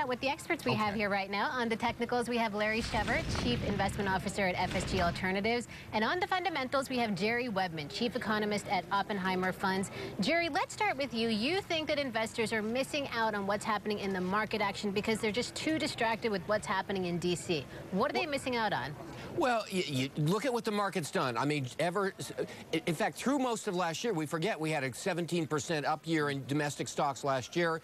out with the experts we have here right now. On the technicals, we have Larry Shever, Chief Investment Officer at FSG Alternatives. And on the fundamentals, we have Jerry Webman, Chief Economist at Oppenheimer Funds. Jerry, let's start with you. You think that investors are missing out on what's happening in the market action because they're just too distracted with what's happening in D.C. What are they missing out on? Well, you look at what the market's done. I mean, in fact, through most of last year, we forget we had a 17% up year in domestic stocks last year.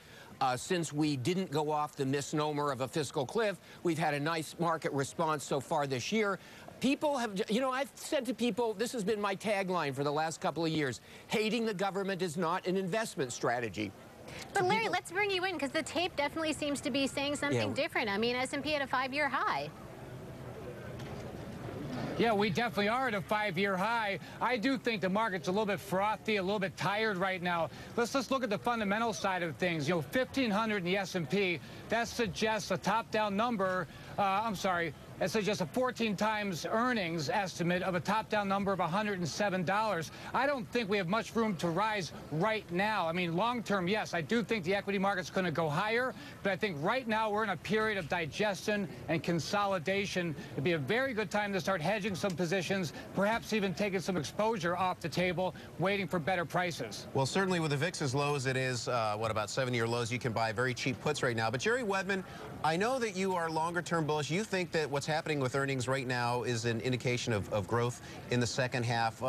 Since we didn't go off the misnomer of a fiscal cliff, we've had a nice market response so far this year. People have, you know, I've said to people, this has been my tagline for the last couple of years, hating the government is not an investment strategy. But Larry, let's bring you in because the tape definitely seems to be saying something different. I mean, S&P at a 5-year high. Yeah, we definitely are at a 5-year high. I do think the market's a little bit frothy, a little bit tired right now. Let's look at the fundamental side of things. You know, 1,500 in the S&P, that suggests a top-down number. That suggests a 14 times earnings estimate of a top-down number of $107. I don't think we have much room to rise right now. I mean, long-term, yes, I do think the equity market's going to go higher, but I think right now we're in a period of digestion and consolidation. It'd be a very good time to start hedging some positions, perhaps even taking some exposure off the table, waiting for better prices. Well, certainly with the VIX as low as it is, what, about 7-year lows, you can buy very cheap puts right now. But Jerry Webman, I know that you are longer-term bullish. You think that what's happening with earnings right now is an indication of growth in the second half.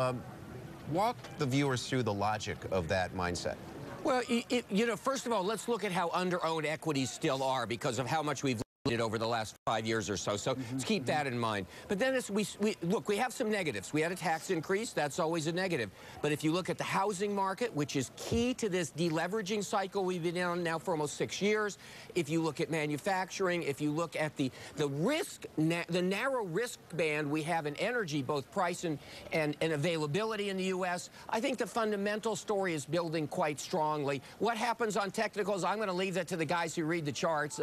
Walk the viewers through the logic of that mindset. Well, you know, first of all, let's look at how under-owned equities still are because of how much we've over the last 5 years or so. So let's keep that in mind. But then we have some negatives. We had a tax increase. That's always a negative. But if you look at the housing market, which is key to this deleveraging cycle we've been on now for almost 6 years, if you look at manufacturing, if you look at the narrow risk band we have in energy, both price and availability in the U.S., I think the fundamental story is building quite strongly. What happens on technicals, I'm going to leave that to the guys who read the charts.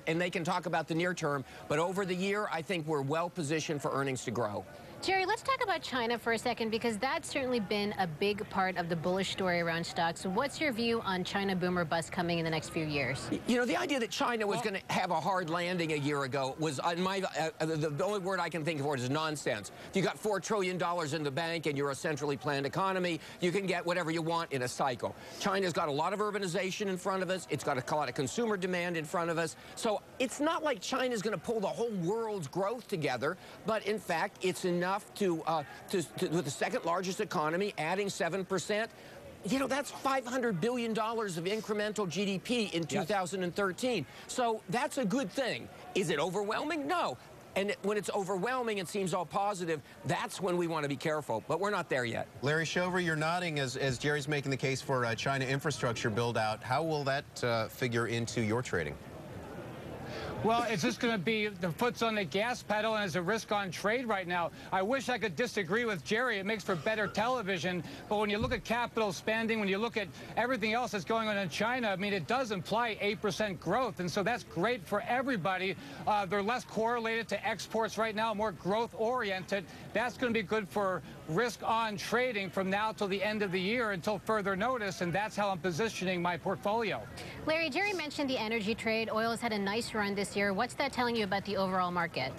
And they can talk about the near term, but over the year, I think we're well positioned for earnings to grow. Jerry, let's talk about China for a second because that's certainly been a big part of the bullish story around stocks. So what's your view on China boom or bust coming in the next few years? You know, the idea that China was going to have a hard landing a year ago was, the only word I can think of for it is nonsense. If you got $4 trillion in the bank and you're a centrally planned economy, you can get whatever you want in a cycle. China's got a lot of urbanization in front of us. It's got a lot of consumer demand in front of us. So it's not like China's going to pull the whole world's growth together, but in fact, it's enough with the second largest economy, adding 7%. You know, that's $500 billion of incremental GDP in 2013. So that's a good thing. Is it overwhelming? No. And when it's overwhelming, it seems all positive. That's when we want to be careful. But we're not there yet. Larry Shever, you're nodding as Jerry's making the case for China infrastructure build-out. How will that figure into your trading? Well, it's just going to be the foot's on the gas pedal and it's a risk-on trade right now. I wish I could disagree with Jerry. It makes for better television. But when you look at capital spending, when you look at everything else that's going on in China, I mean, it does imply 8% growth. And so that's great for everybody. They're less correlated to exports right now, more growth-oriented. That's going to be good for risk-on trading from now till the end of the year until further notice. And that's how I'm positioning my portfolio. Larry, Jerry mentioned the energy trade. Oil has had a nice run this year. What's that telling you about the overall market?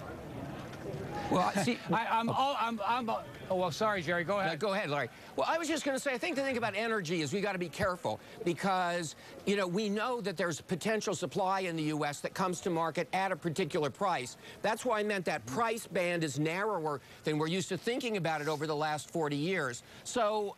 Well, see, oh, well, sorry, Jerry. Go ahead. Go ahead, Larry. Well, I was just going to say, I think the thing about energy is we got to be careful because, you know, we know that there's potential supply in the U.S. that comes to market at a particular price. That's why I meant that price band is narrower than we're used to thinking about it over the last 40 years. So,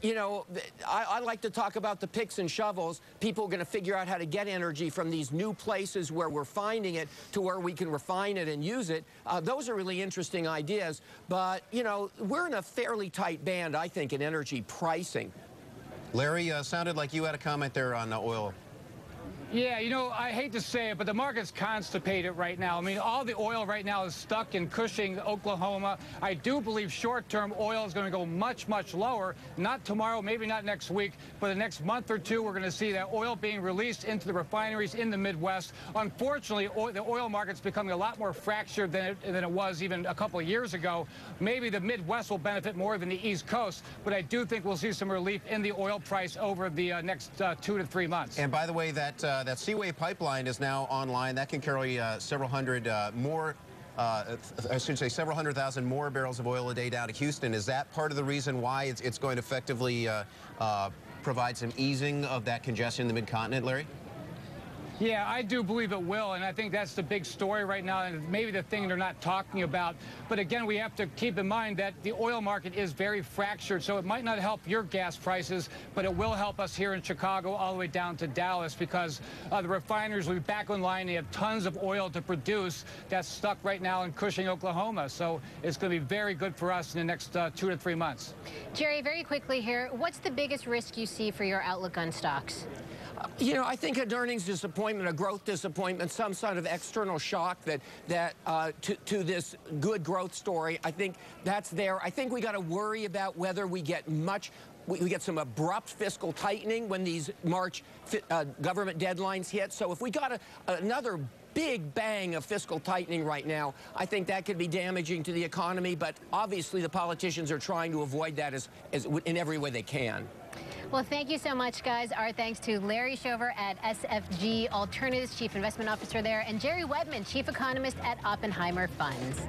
you know, I like to talk about the picks and shovels. People are going to figure out how to get energy from these new places where we're finding it to where we can refine it and use it. Those are really interesting ideas. But, you know, we're in a fairly tight band, I think, in energy pricing. Larry, sounded like you had a comment there on oil. Yeah, you know, I hate to say it, but the market's constipated right now. I mean, all the oil right now is stuck in Cushing, Oklahoma. I do believe short-term oil is going to go much, much lower. Not tomorrow, maybe not next week, but the next month or two, we're going to see that oil being released into the refineries in the Midwest. Unfortunately, the oil market's becoming a lot more fractured than it was even a couple of years ago. Maybe the Midwest will benefit more than the East Coast, but I do think we'll see some relief in the oil price over the next 2 to 3 months. And by the way, that that Seaway pipeline is now online. That can carry several hundred more. I should say several 100,000 more barrels of oil a day down to Houston. Is that part of the reason why it's going to effectively provide some easing of that congestion in the mid-continent, Larry? Yeah, I do believe it will, and I think that's the big story right now, and maybe the thing they're not talking about. But again, we have to keep in mind that the oil market is very fractured, so it might not help your gas prices, but it will help us here in Chicago all the way down to Dallas, because the refiners will be back online. They have tons of oil to produce that's stuck right now in Cushing, Oklahoma. So it's going to be very good for us in the next 2 to 3 months. Jerry, very quickly here, what's the biggest risk you see for your outlook on stocks? You know, I think an earnings disappointment, a growth disappointment, some sort of external shock to this good growth story, I think that's there. I think we got to worry about whether we get we get some abrupt fiscal tightening when these March government deadlines hit. So if we got another big bang of fiscal tightening right now, I think that could be damaging to the economy. But obviously the politicians are trying to avoid that in every way they can. Well, thank you so much, guys. Our thanks to Larry Shover at SFG Alternatives, Chief Investment Officer there, and Jerry Webman, Chief Economist at Oppenheimer Funds.